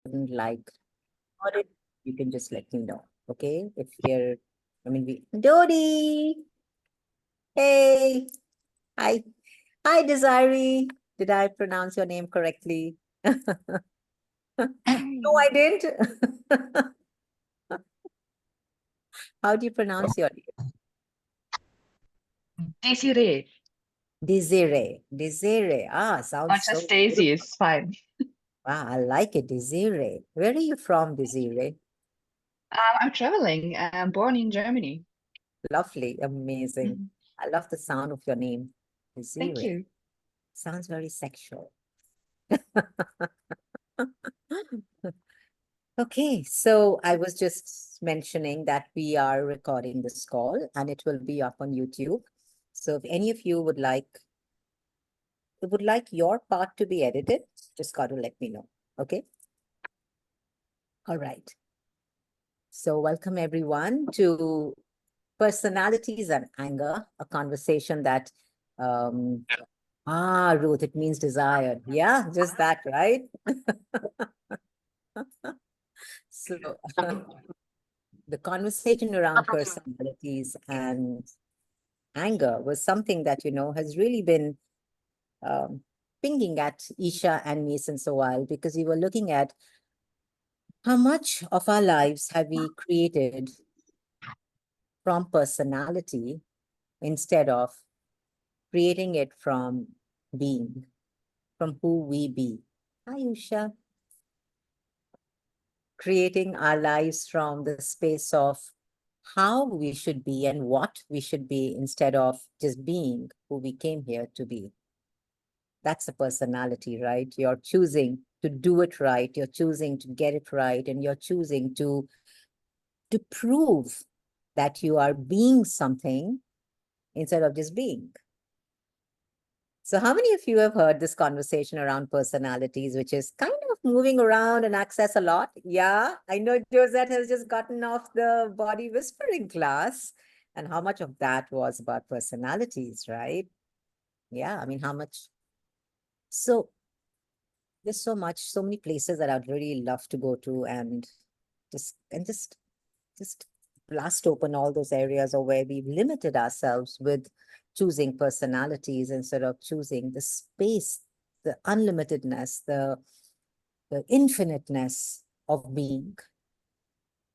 wouldn't like it, you can just let me know. Okay? If you're, Dodi. Hey. Hi. Hi, Desiree. Did I pronounce your name correctly? No, I didn't. How do you pronounce your name? Desiree. Desiree. Desiree. Ah, Or sounds just so Daisy beautiful. is fine. Wow, I like it, Desiree. Where are you from, Desiree? I'm traveling. I'm born in Germany. Lovely, amazing. Mhm. I love the sound of your name, Thank Desiree. you. Sounds very sexual. Okay, so I was just mentioning that we are recording this call and it will be up on YouTube. So if any of you would like your part to be edited, just got to let me know. Okay. All right. So welcome everyone to Personalities and Anger, a conversation that, um, Ruth, it means desired. Yeah, just that, right? So the conversation around personalities and anger was something that, has really been um, pinging at Isha and me since a while, because we were looking at how much of our lives have we created from personality instead of creating it from being, from who we be. Hi, Usha. Creating our lives from the space of how we should be and what we should be instead of just being who we came here to be. That's a personality, right? You're choosing to do it right. You're choosing to get it right. And you're choosing to prove that you are being something instead of just being. So how many of you have heard this conversation around personalities, which is kind of moving around and access a lot? Yeah, I know Josette has just gotten off the body whispering class. And how much of that was about personalities, right? Yeah, how much? So there's so many places that I'd really love to go to and just blast open all those areas or where we've limited ourselves with choosing personalities instead of choosing the space, the unlimitedness, the infiniteness of being.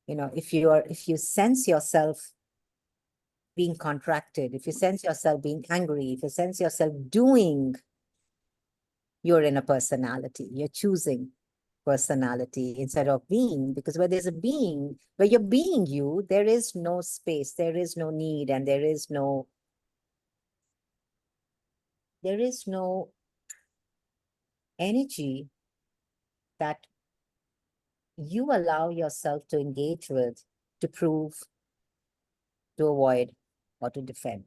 If you sense yourself being contracted, if you sense yourself being angry, if you sense yourself doing, you're in a personality. You're choosing personality instead of being, because where there's a being, where you're being you, there is no space, there is no need, and there is no energy that you allow yourself to engage with, to prove, to avoid, or to defend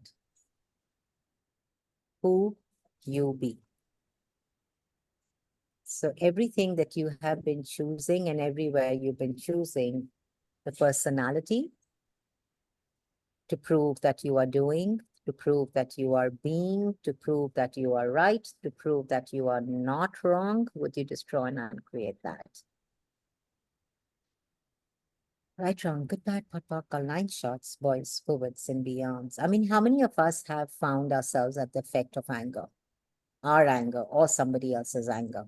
who you be. So everything that you have been choosing and everywhere you've been choosing the personality to prove that you are doing, to prove that you are being, to prove that you are right, to prove that you are not wrong, would you destroy and uncreate that? Right, wrong, good, bad, pot, pot, line shots, boys, forwards, and beyonds. How many of us have found ourselves at the effect of anger? Our anger or somebody else's anger?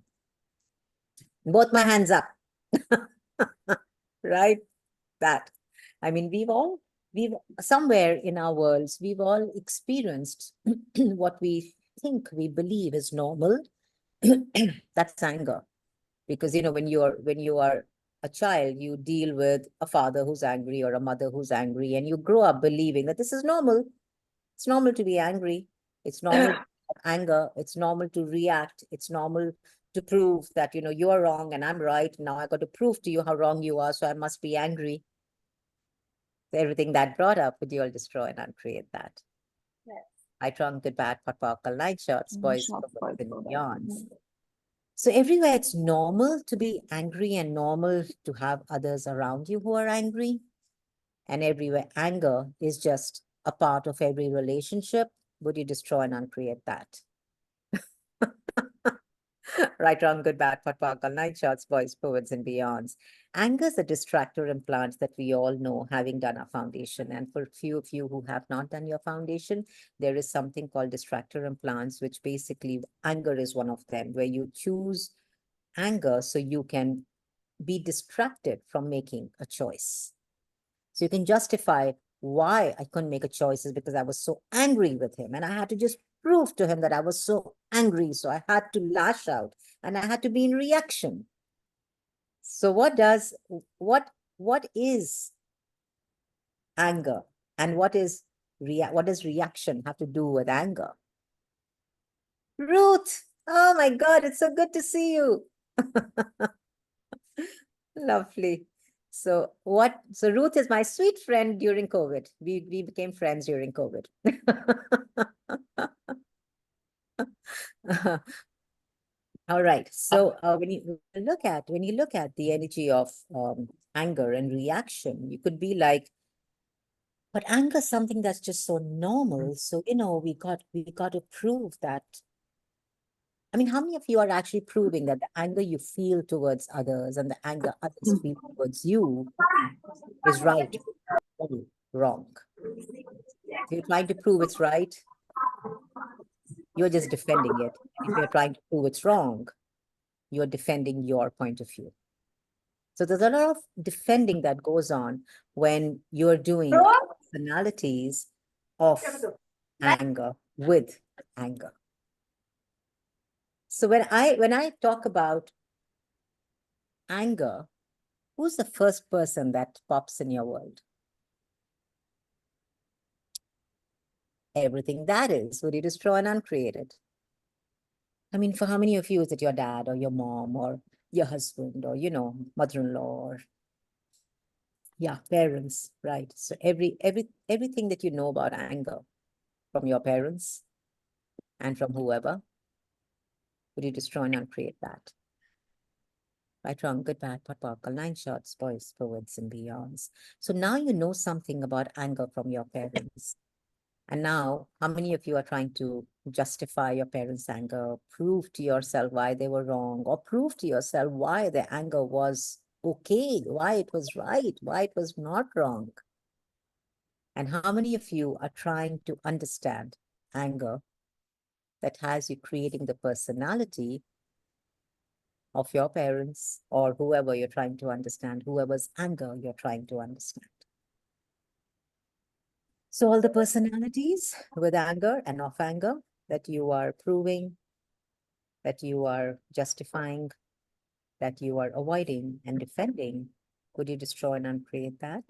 Both my hands up. Right? That. We've somewhere in our worlds, we've all experienced what we think we believe is normal. That's anger. Because, when you are a child, you deal with a father who's angry or a mother who's angry, and you grow up believing that this is normal. It's normal to be angry. It's normal to have anger. It's normal to react. It's normal to prove that, you are wrong and I'm right. Now I got to prove to you how wrong you are, so I must be angry. Everything that brought up, would you all destroy and uncreate that? Yes. I trunk good bad, pot pockle, night shots, boys, Shots for and that. yawns. So everywhere it's normal to be angry and normal to have others around you who are angry. And everywhere anger is just a part of every relationship. Would you destroy and uncreate that? Right, wrong, good, bad, pot, all night shots, boys, poets, and beyonds. Anger is a distractor implant that we all know, having done our foundation. And for few of you who have not done your foundation, there is something called distractor implants, which basically anger is one of them, where you choose anger so you can be distracted from making a choice. So you can justify why I couldn't make a choice is because I was so angry with him. And I had to just prove to him that I was so angry. So I had to lash out and I had to be in reaction. So what is anger and what does reaction have to do with anger? Ruth, oh my God, it's so good to see you. Lovely. So Ruth is my sweet friend during COVID. We became friends during COVID. All right. So when you look at the energy of anger and reaction, you could be like, but anger is something that's just so normal. So we got to prove that. I mean, how many of you are actually proving that the anger you feel towards others and the anger others feel towards you is right or wrong? If you're trying to prove it's right, you're just defending it. If you're trying to prove it's wrong, you're defending your point of view. So there's a lot of defending that goes on when you're doing personalities of anger with anger. So when I talk about anger, who's the first person that pops in your world? Everything that is, would you destroy and uncreate it? I mean, for how many of you is it your dad or your mom or your husband or, mother-in-law or, yeah, parents, right? So everything that you know about anger from your parents and from whoever, would you destroy and uncreate that? Right, wrong, good, bad, pot, purple, nine shots, boys, poets, and beyonds. So now you know something about anger from your parents. And now, how many of you are trying to justify your parents' anger, prove to yourself why they were wrong, or prove to yourself why their anger was okay, why it was right, why it was not wrong? And how many of you are trying to understand anger that has you creating the personality of your parents or whoever you're trying to understand, whoever's anger you're trying to understand? So all the personalities with anger and off anger that you are proving, that you are justifying, that you are avoiding and defending, could you destroy and uncreate that?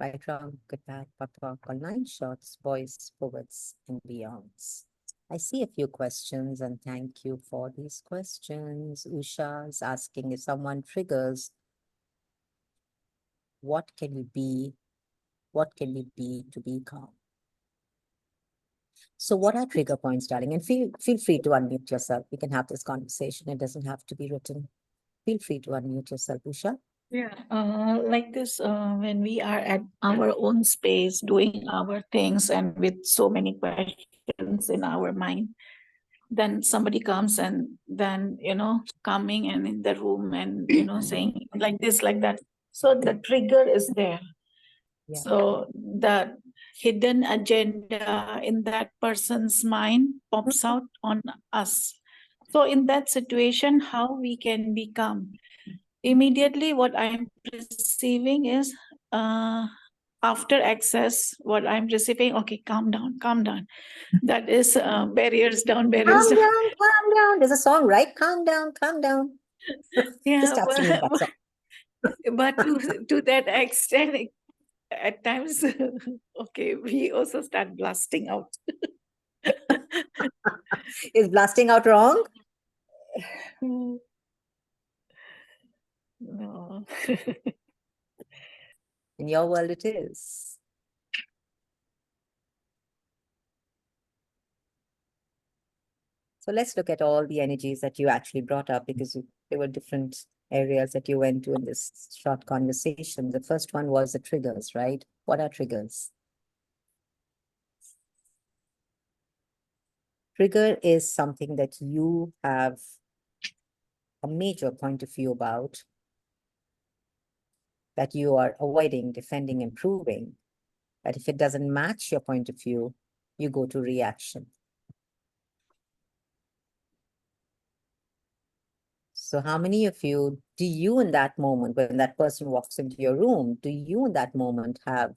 Right, wrong, good, bad, papa, all nine shots, boys, poets, and beyonds. I see a few questions and thank you for these questions. Usha is asking if someone triggers, what can you be? What can we be to be calm? So what are trigger points, darling? And feel free to unmute yourself. We can have this conversation. It doesn't have to be written. Feel free to unmute yourself, Usha. Yeah, like this, when we are at our own space doing our things and with so many questions in our mind, then somebody comes and then, coming and in the room and, saying like this, like that. So the trigger is there. Yeah. So the hidden agenda in that person's mind pops out on us. So in that situation, how we can become? Immediately what I'm perceiving is after access, what I'm receiving, okay, calm down. That is barriers down. Calm down. There's a song, right? Calm down. Yeah, Just start singing that song. but to that extent, at times, okay, we also start blasting out. Is blasting out wrong? No. In your world, it is. So let's look at all the energies that you actually brought up because there were different areas that you went to in this short conversation. The first one was the triggers, right? What are triggers? Trigger is something that you have a major point of view about, that you are avoiding, defending, improving. But if it doesn't match your point of view, you go to reaction. So how many of you, do you in that moment, when that person walks into your room, do you in that moment have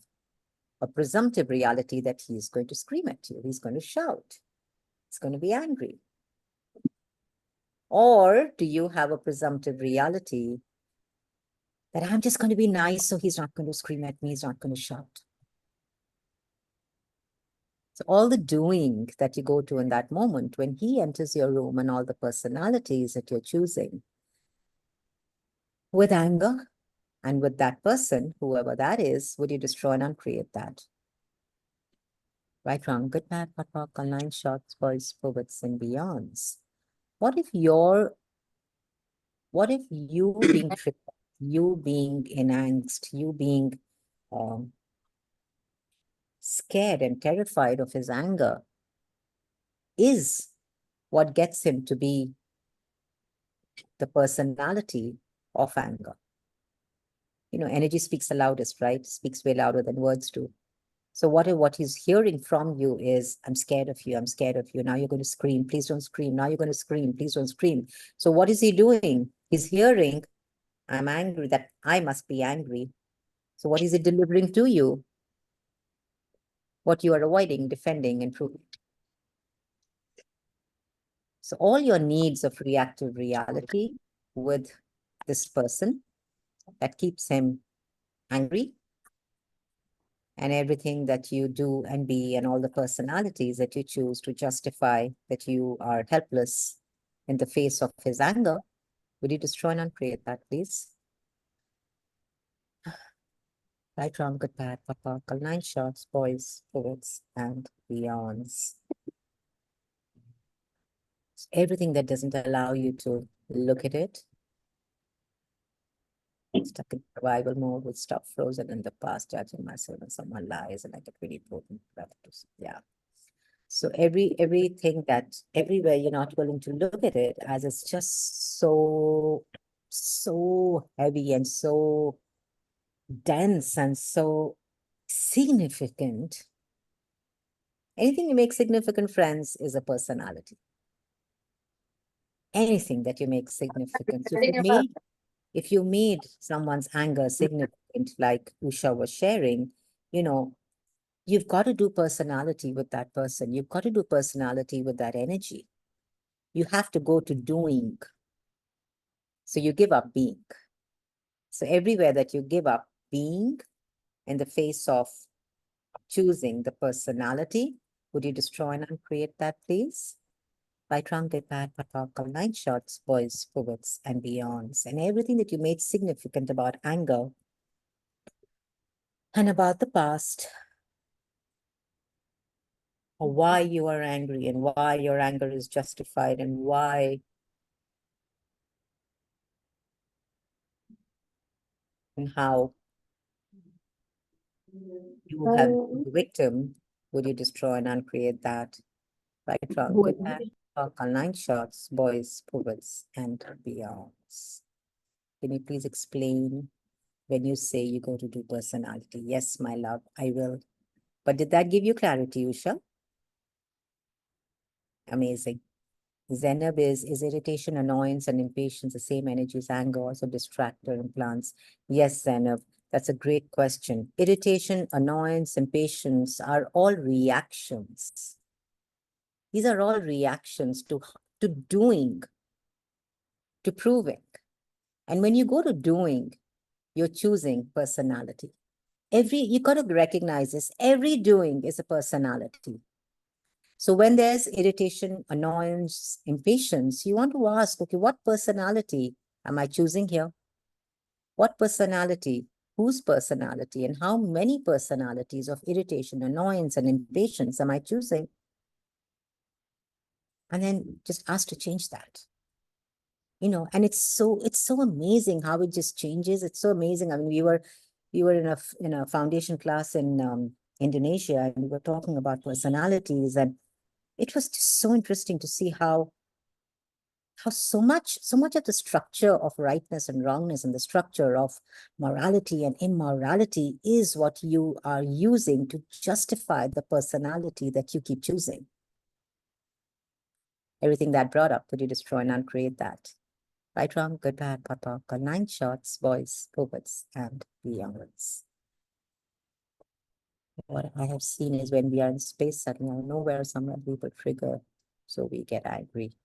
a presumptive reality that he's going to scream at you, he's going to shout, he's going to be angry? Or do you have a presumptive reality that I'm just going to be nice, so he's not going to scream at me, he's not going to shout? So all the doing that you go to in that moment, when he enters your room, and all the personalities that you're choosing with anger and with that person, whoever that is, would you destroy and uncreate that? Right, wrong, good, bad, hot, rock, online, shots, boys, forwards, and beyonds. What if you being tricked, you being in angst, you being scared and terrified of his anger is what gets him to be the personality of anger? You know, energy speaks the loudest, right? Speaks way louder than words do. So what he's hearing from you is, I'm scared of you, I'm scared of you. Now you're going to scream, please don't scream. Now you're going to scream, please don't scream. So what is he doing? He's hearing, I'm angry, that I must be angry. So what is it delivering to you? What you are avoiding, defending, and proving. So all your needs of reactive reality with this person that keeps him angry, and everything that you do and be, and all the personalities that you choose to justify that you are helpless in the face of his anger, would you destroy and uncreate that, please? Right, wrong, good, bad, papa, 9 shots, boys, forwards, and beyonds. Everything that doesn't allow you to look at it, stuck in survival mode with stuff frozen in the past, judging myself when someone lies, and I get really important. Yeah. So everything that everywhere you're not willing to look at it, as it's just so heavy and so dense and so significant. Anything you make significant, friends, is a personality. Anything that you make significant. So if you made someone's anger significant, like Usha was sharing, you know, you've got to do personality with that person. You've got to do personality with that energy. You have to go to doing. So you give up being. So everywhere that you give up being in the face of choosing the personality, would you destroy and uncreate that, please? By truncate that, patakal, 9 shots, boys, forwards, and beyonds. And everything that you made significant about anger and about the past, or why you are angry and why your anger is justified and why and how you have been the victim, would you destroy and uncreate that? Right, wrong, good, bad, patakal, 9 shots, boys, forwards, and beyonds. Can you please explain when you say you go to do personality? Yes, my love, I will. But did that give you clarity, Usha? Amazing. Zenab is irritation, annoyance, and impatience the same energy as anger, also distractor implants? Yes, Zenab, that's a great question. Irritation, annoyance, impatience are all reactions. These are all reactions to doing, to proving. And when you go to doing, you're choosing personality. You got to recognize this. Every doing is a personality. So when there's irritation, annoyance, impatience, you want to ask, okay, what personality am I choosing here? What personality, whose personality, and how many personalities of irritation, annoyance, and impatience am I choosing? And then just ask to change that. You know, and it's so amazing how it just changes. It's so amazing. I mean, we were in a foundation class in Indonesia, and we were talking about personalities, and it was just so interesting to see how so much of the structure of rightness and wrongness and the structure of morality and immorality is what you are using to justify the personality that you keep choosing. Everything that brought up, could you destroy and uncreate that? Right, wrong, good, bad, papa, 9 shots, boys, poets, and beyonds. What I have seen is when we are in space, suddenly out of nowhere, some people trigger, so we get angry.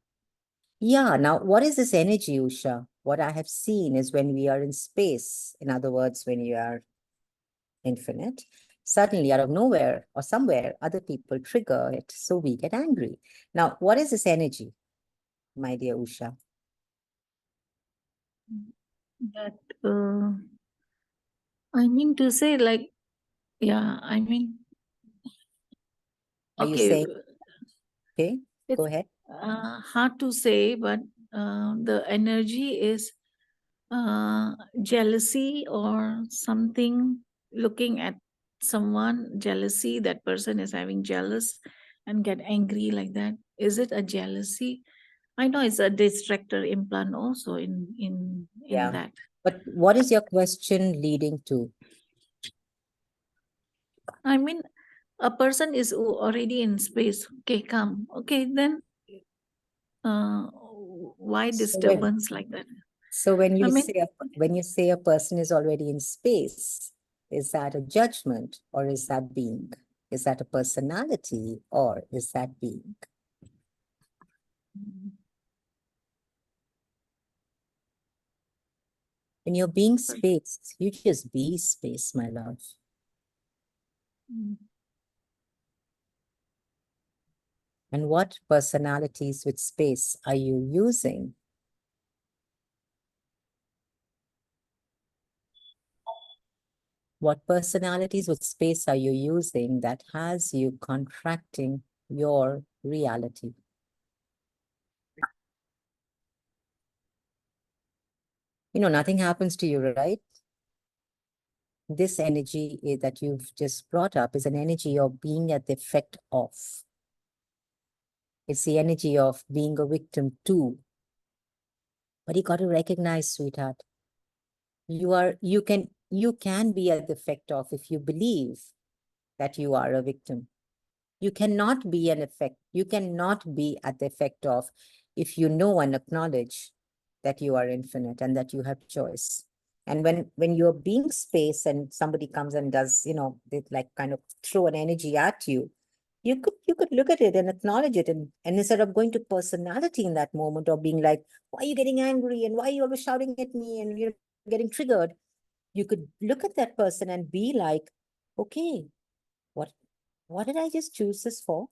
Yeah, now what is this energy, Usha? What I have seen is when we are in space, in other words, when you are infinite, suddenly out of nowhere or somewhere, other people trigger it, so we get angry. Now, what is this energy, my dear Usha? That I mean to say, like, yeah, I mean, Are you okay, saying, okay, it's go ahead. hard to say, but the energy is jealousy or something, looking at someone, jealousy, that person is having jealous and get angry like that. Is it a jealousy? I know it's a distractor implant also in Yeah. that. But what is your question leading to? I mean, a person is already in space. Okay, come. Okay, then why So when, disturbance like that? so when I you mean, say a person is already in space, is that a judgment or is that being? Is that a personality or is that being? When you're being space, you just be space, my love. mm, And what personalities with space are you using? What personalities with space are you using that has you contracting your reality? You know, nothing happens to you, right? This energy that you've just brought up is an energy of being at the effect of. It's the energy of being a victim too. But you got to recognize, sweetheart, you can be at the effect of if you believe that you are a victim. You cannot be you cannot be at the effect of if you know and acknowledge that you are infinite and that you have choice. And when you're being space and somebody comes and does, they like kind of throw an energy at you, you could look at it and acknowledge it and instead of going to personality in that moment or being like, why are you getting angry and why are you always shouting at me and you're getting triggered, you could look at that person and be like, okay, what what did I just choose this for?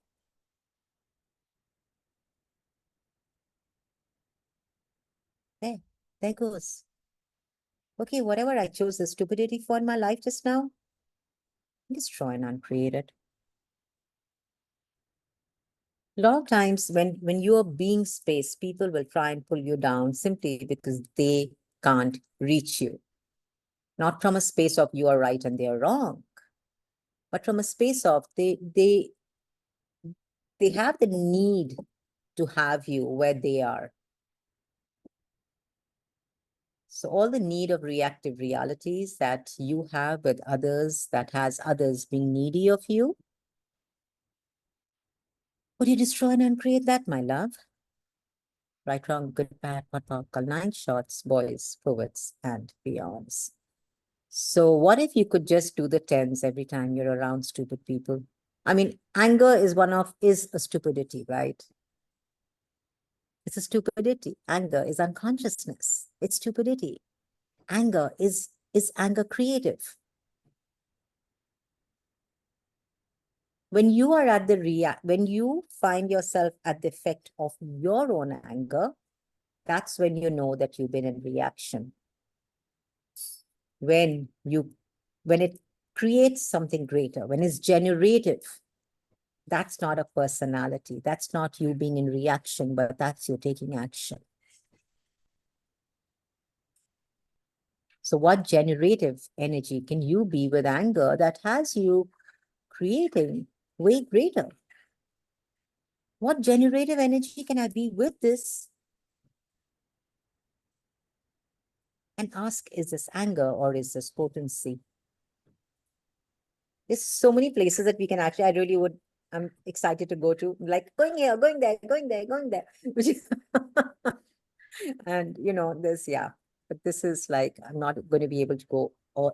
There goes. Okay, whatever I chose the stupidity for in my life just now, destroy and uncreate it. A lot of times when you are being space, people will try and pull you down simply because they can't reach you. Not from a space of you are right and they are wrong, but from a space of they have the need to have you where they are. So all the need of reactive realities that you have with others, that has others being needy of you, would you destroy and uncreate that, my love? Right, wrong, good, bad, what, 9 shots, boys, poets, and beyonds. So what if you could just do the 10s every time you're around stupid people? I mean, anger is a stupidity, right? It's a stupidity. Anger is unconsciousness. It's stupidity. Anger is anger creative? When you are at when you find yourself at the effect of your own anger, that's when you know that you've been in reaction. When it creates something greater, when it's generative, that's not a personality. That's not you being in reaction, but that's you taking action. So what generative energy can you be with anger that has you creating way greater? What generative energy can I be with this? And ask, is this anger or is this potency? There's so many places that we can actually, I'm excited to go to, like going here, going there, going there, going there. Which is and but this is like, I'm not going to be able to go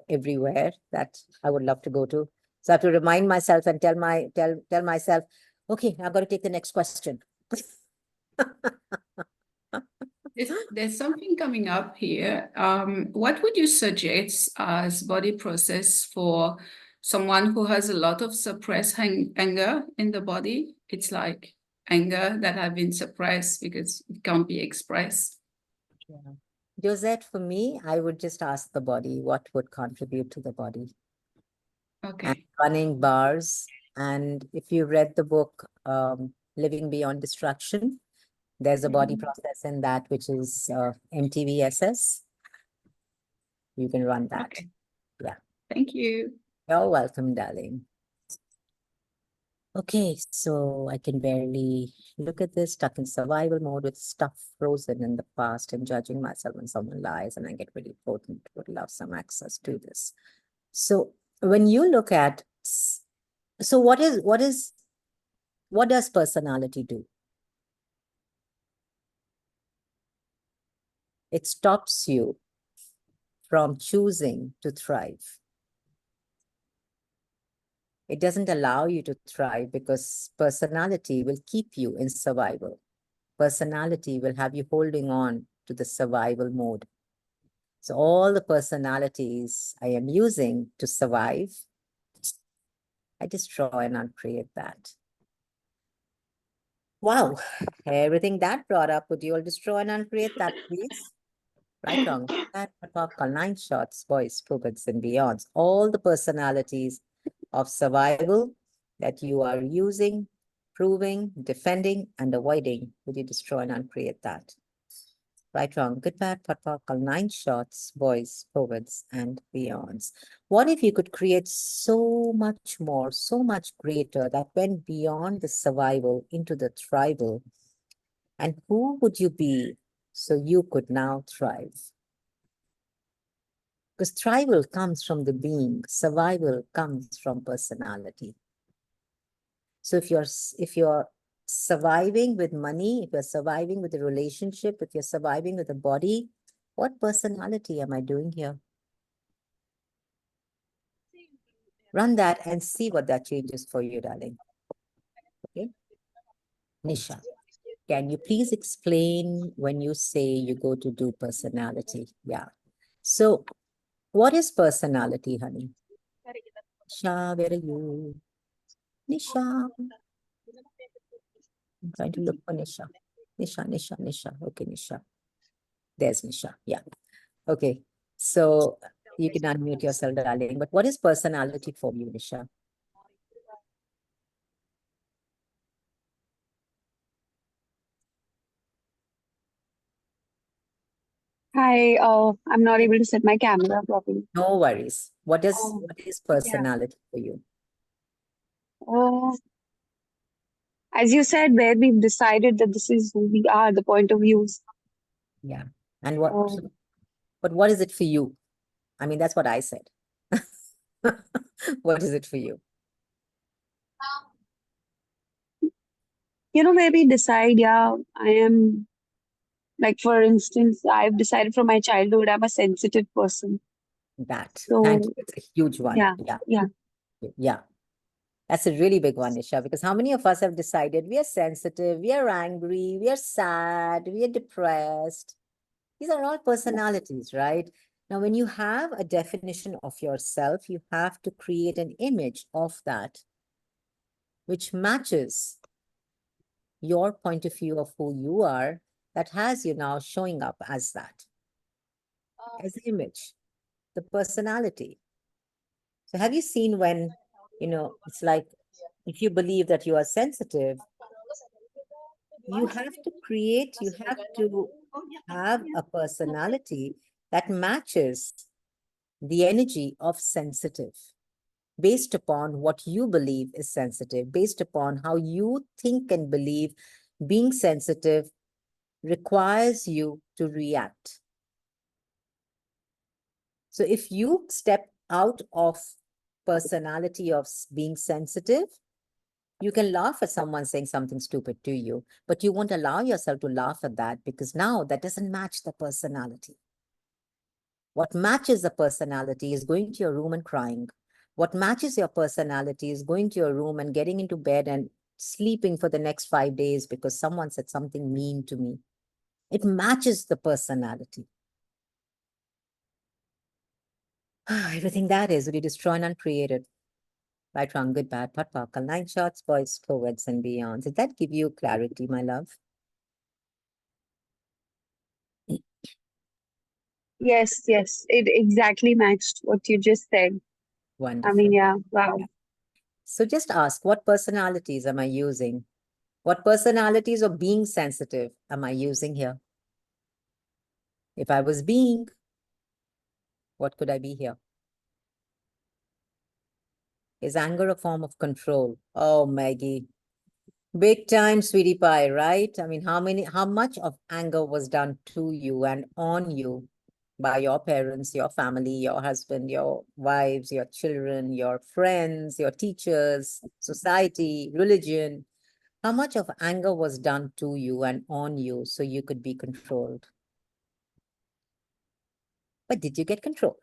everywhere that I would love to go to. So I have to remind myself and tell myself, okay, I've got to take the next question. There's something coming up here. What would you suggest as body process for someone who has a lot of suppressed anger in the body? It's like anger that have been suppressed because it can't be expressed. Yeah. Josette, for me, I would just ask the body what would contribute to the body. Okay. And running bars. And if you read the book, Living Beyond Distraction, there's a body process in that, which is MTVSS. You can run that. Okay. Yeah. Thank you. You're welcome, darling. Okay, so I can barely look at this, stuck in survival mode with stuff frozen in the past and judging myself when someone lies, and I get really potent, would love some access to this. So when you look at, so what does personality do? It stops you from choosing to thrive. It doesn't allow you to thrive because personality will keep you in survival. Personality will have you holding on to the survival mode. So all the personalities I am using to survive, I destroy and uncreate that. Wow, everything that brought up, would you all destroy and uncreate that, please? Right, wrong, that, call 9 shots, boys, puppets, and beyonds. All the personalities of survival that you are using, proving, defending, and avoiding, would you destroy and uncreate that? Right, wrong, good, bad, call 9 shots, boys, poets, and beyonds. What if you could create so much more, so much greater that went beyond the survival into the thrival? And who would you be so you could now thrive? Because thrival comes from the being, survival comes from personality. So if you're surviving with money, if you're surviving with a relationship, if you're surviving with a body, what personality am I doing here? Run that and see what that changes for you, darling. Okay. Nisha, can you please explain when you say you go to do personality? Yeah. So what is personality, honey? Nisha, where are you? Nisha. I'm trying to look for Nisha. Nisha. Okay, Nisha. There's Nisha. Yeah. Okay. So you can unmute yourself, darling. But what is personality for you, Nisha? Hi, I'm not able to set my camera properly. No worries. What is yeah. personality for you? As you said, where we've decided that this is who we are, the point of views. Yeah. And but what is it for you? I mean, that's what I said. What is it for you? Where we decide, I am, like, for instance, I've decided from my childhood, I'm a sensitive person. That. So, Thank you. It's a huge one. Yeah. That's a really big one, Nisha, because how many of us have decided we are sensitive, we are angry, we are sad, we are depressed? These are all personalities, right? Now, when you have a definition of yourself, you have to create an image of that, which matches your point of view of who you are, that has you now showing up as that, as the image, the personality. So have you seen when, it's like, if you believe that you are sensitive, you have to have a personality that matches the energy of sensitive. based upon what you believe is sensitive, based upon how you think and believe being sensitive requires you to react. So if you step out of personality of being sensitive, you can laugh at someone saying something stupid to you, but you won't allow yourself to laugh at that because now that doesn't match the personality. What matches the personality is going to your room and crying. What matches your personality is going to your room and getting into bed and sleeping for the next 5 days because someone said something mean to me. It matches the personality. Everything that is, will you destroy and uncreate it? Right, wrong, good, bad, pot, pakal, 9 shots, boys, forwards, and beyonds. Did that give you clarity, my love? Yes, yes. It exactly matched what you just said. Wonderful. I mean, yeah, wow. So just ask, what personalities am I using? What personalities of being sensitive am I using here? If I was being, what could I be here? Is anger a form of control? Oh, Maggie. Big time, sweetie pie, right? I mean, how much of anger was done to you and on you by your parents, your family, your husband, your wives, your children, your friends, your teachers, society, religion? How much of anger was done to you and on you so you could be controlled? But did you get controlled?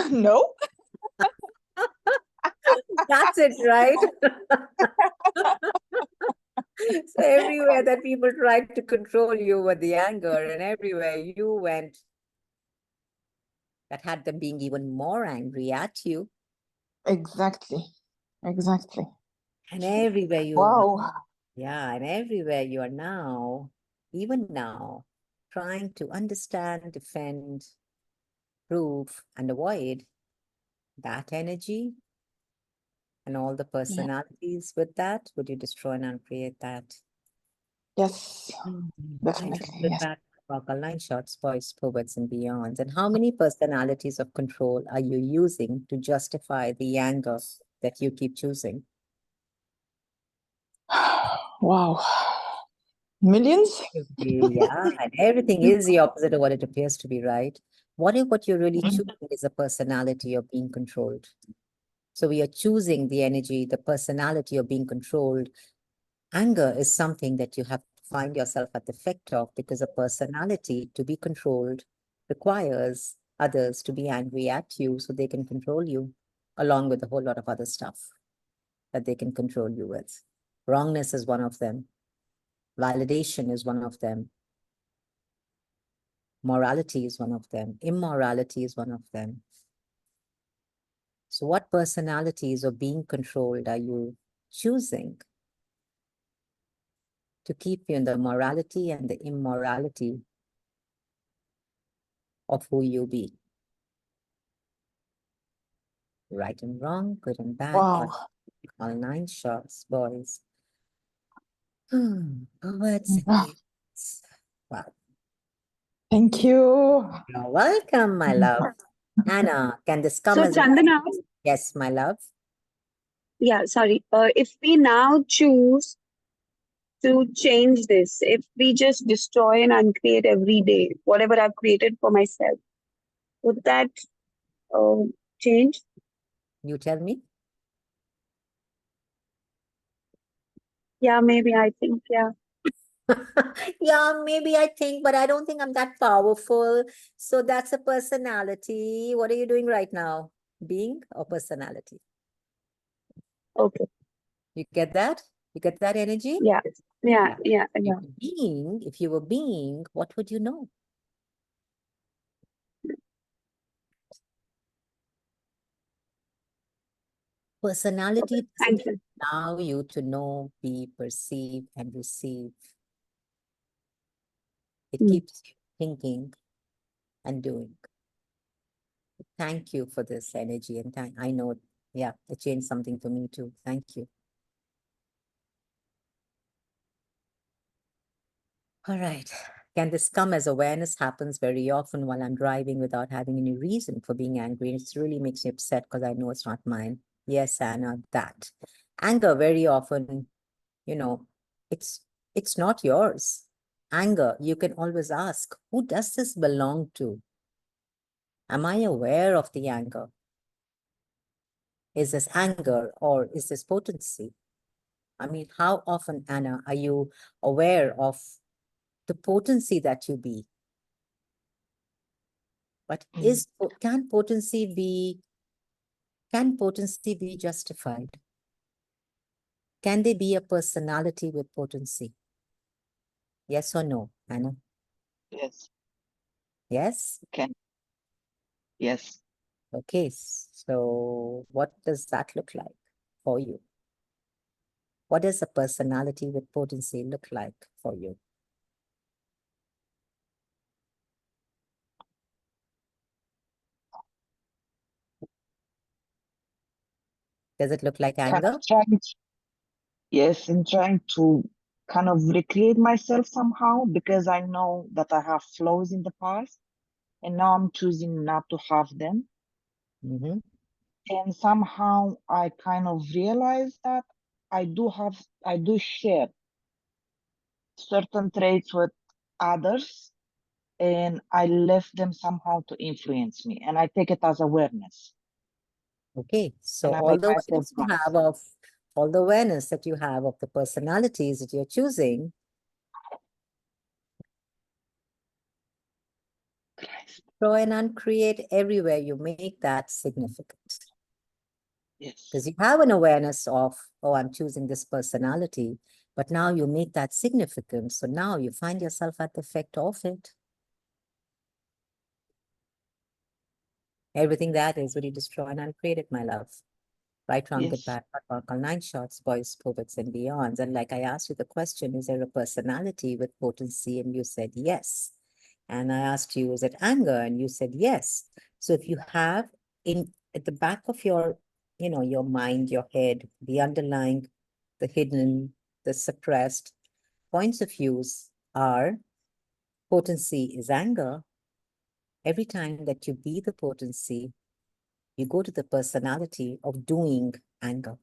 No. That's it, right? So everywhere that people tried to control you with the anger, and everywhere you went, that had them being even more angry at you. Exactly. Exactly. And everywhere you Wow. yeah, and everywhere you are now, even now, trying to understand, defend, prove, and avoid that energy and all the personalities with that, would you destroy and uncreate that? Yes. Mhm. Definitely. Yes. Vocal 9 shots, boys, poets, and beyonds. And how many personalities of control are you using to justify the anger that you keep choosing? Wow. Millions? Yeah, and everything is the opposite of what it appears to be, right? What if what you're really choosing is a personality of being controlled? So we are choosing the energy, the personality of being controlled. Anger is something that you have to find yourself at the effect of, because a personality to be controlled requires others to be angry at you so they can control you, along with a whole lot of other stuff that they can control you with. Wrongness is one of them. Validation is one of them. Morality is one of them. Immorality is one of them. So what personalities of being controlled are you choosing to keep you in the morality and the immorality of who you be? Right and wrong, good and bad. Wow. All 9 shots, boys. Poets and Wow. beats. Wow. Thank you. You're welcome, my love. Anna, can this come So, as a... Chandana, Yes, my love. yeah, sorry. If we now choose to change this, if we just destroy and uncreate every day, whatever I've created for myself, would that uh, change? You tell me. Yeah, maybe I think, yeah. Yeah, maybe I think, but I don't think I'm that powerful. So that's a personality. What are you doing right now? Being or personality? Okay. You get that? You get that energy? Yeah. Yeah. Yeah. Yeah. Yeah. If you were being, what would you know? Personality Thank doesn't you. allow you to know, be, perceive, and receive. It Mm. keeps you thinking and doing. Thank you for this energy. And I know, yeah, it changed something for me too. Thank you. All right. Can this come as awareness happens very often while I'm driving without having any reason for being angry? It really makes me upset because I know it's not mine. Yes, Anna, that. Anger very often, you know, it's not yours. Anger, you can always ask, who does this belong to? Am I aware of the anger? Is this anger or is this potency? I mean, how often, Anna, are you aware of the potency that you be? But can potency be justified? Can there be a personality with potency? Yes or no, Anna? Yes, Yes? can. Yes. Okay, so what does that look like for you? What does a personality with potency look like for you? Does it look like Kind anger? of yes, and trying to kind of recreate myself somehow because I know that I have flaws in the past and now I'm choosing not to have them. Mm-hmm. And somehow I kind of realize that I do share certain traits with others and I left them somehow to influence me and I take it as awareness Okay, so and I make myself all the awareness that you have of the personalities that you're choosing, Christ. try and uncreate everywhere you make that significant. Yes. Because you have an awareness of, oh, I'm choosing this personality, but now you make that significant. So now you find yourself at the effect of it. Everything that is really destroy and uncreate it, my love. Right, wrong, good, Yes. bad, hot, all 9 shots, boys, poets, and beyonds. And like I asked you the question, is there a personality with potency? And you said yes. And I asked you, is it anger? And you said yes. So if you have at the back of your, your mind, your head, the underlying, the hidden, the suppressed points of views are potency is anger. Every time that you be the potency, you go to the personality of doing anger.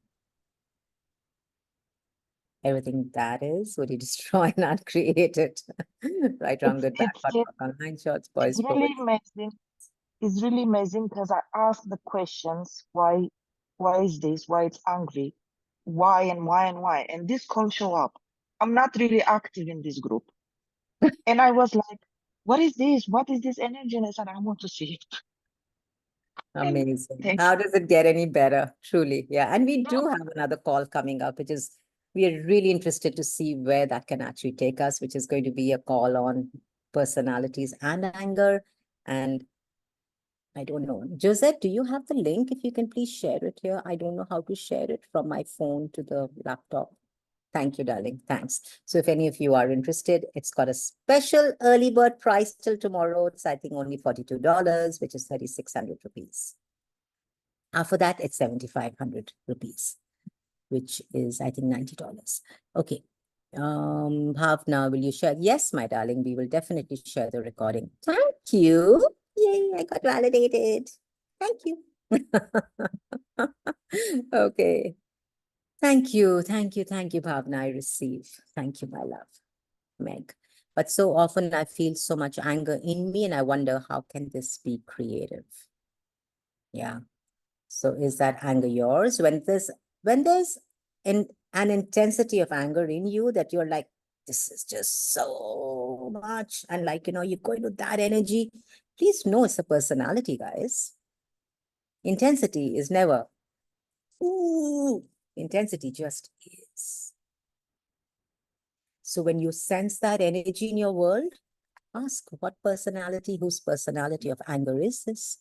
Everything that is, what you destroy and not create it. Right, wrong, good, bad, hot, all 9 shots, boys, It's really poets. amazing. It's really amazing because I ask the questions, why is this? Why it's angry? Why and why and why? And this call show up. I'm not really active in this group. And I was like, what is this? What is this energy? And I said, I want to see it. Amazing. Thank How does it get any better? Truly. Yeah. And we do have another call coming up, which is, we are really interested to see where that can actually take us, which is going to be a call on personalities and anger. And I don't know. Josette, do you have the link? If you can please share it here. I don't know how to share it from my phone to the laptop. Thank you, darling. Thanks. So if any of you are interested, it's got a special early bird price till tomorrow. It's, I think, only $42, which is 3,600 rupees. After that, it's 7,500 rupees, which is, I think, $90. Okay. Bhavna, will you share? Yes, my darling, we will definitely share the recording. Thank you. Yay, I got validated. Thank you. Okay. Thank you, Bhavna. I receive. Thank you, my love, Meg. But so often I feel so much anger in me and I wonder, how can this be creative? Yeah. So is that anger yours? When there's an intensity of anger in you that you're like, this is just so much. And like, you go into that energy, please know it's a personality, guys. Intensity is never, ooh, intensity just is. So when you sense that energy in your world, ask whose personality of anger is this?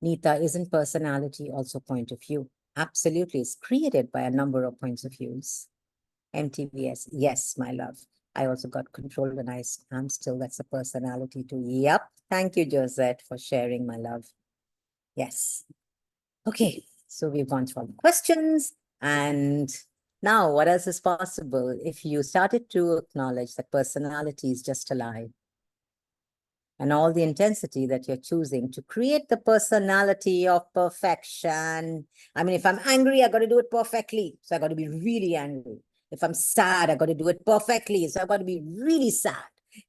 Nita, isn't personality also point of view? Absolutely, it's created by a number of points of views. MTVS, yes, my love. I also got control when I'm still, that's a personality too. Yep. Thank you, Josette, for sharing, my love. Yes. Okay, so we've gone through all the questions and Now, what else is possible if you started to acknowledge that personality is just a lie? And all the intensity that you're choosing to create the personality of perfection. I mean, if I'm angry, I got to do it perfectly. So I got to be really angry. If I'm sad, I got to do it perfectly. So I got to be really sad.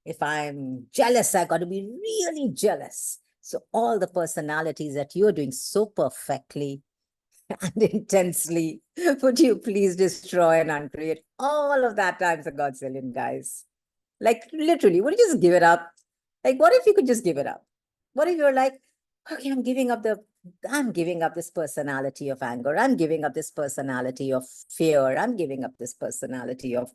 If I'm jealous, I got to be really jealous. So all the personalities that you're doing so perfectly and intensely, would you please destroy and uncreate all of that times a godzillion, guys? Like literally, would you just give it up? Like, what if you could just give it up? What if you're like, okay, I'm giving up this personality of anger. I'm giving up this personality of fear. I'm giving up this personality of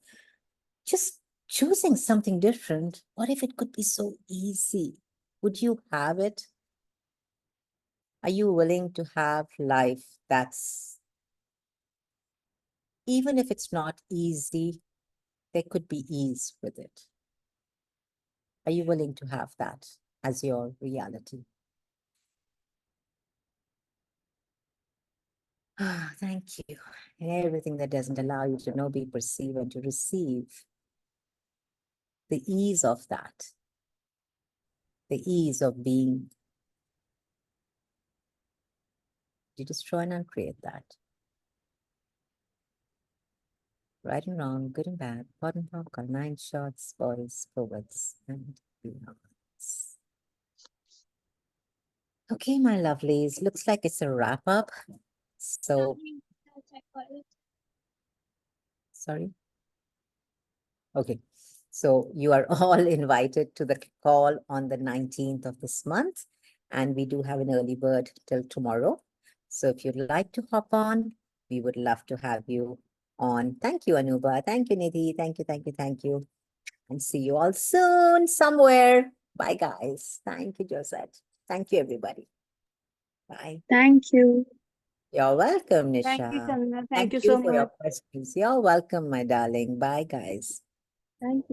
just choosing something different. What if it could be so easy? Would you have it? Are you willing to have life that's, even if it's not easy, there could be ease with it? Are you willing to have that as your reality? Ah, thank you. And everything that doesn't allow you to know, be, perceive, and to receive the ease of that, the ease of being. You destroy and uncreate that. Right and wrong, good and bad, pot and popcorn, 9 shots, boys, forwards, and beyonds. Okay, my lovelies, looks like it's a wrap up. So, sorry. Okay, so you are all invited to the call on the 19th of this month, and we do have an early bird till tomorrow. So if you'd like to hop on, we would love to have you on. Thank you, Anuba. Thank you, Nidhi. Thank you, thank you, thank you. And see you all soon somewhere. Bye, guys. Thank you, Josette. Thank you, everybody. Bye. Thank you. You're welcome, Nisha. Thank you, Chandana. Thank Thank you you so for your much. questions. You're welcome, my darling. Bye, guys. Thank you.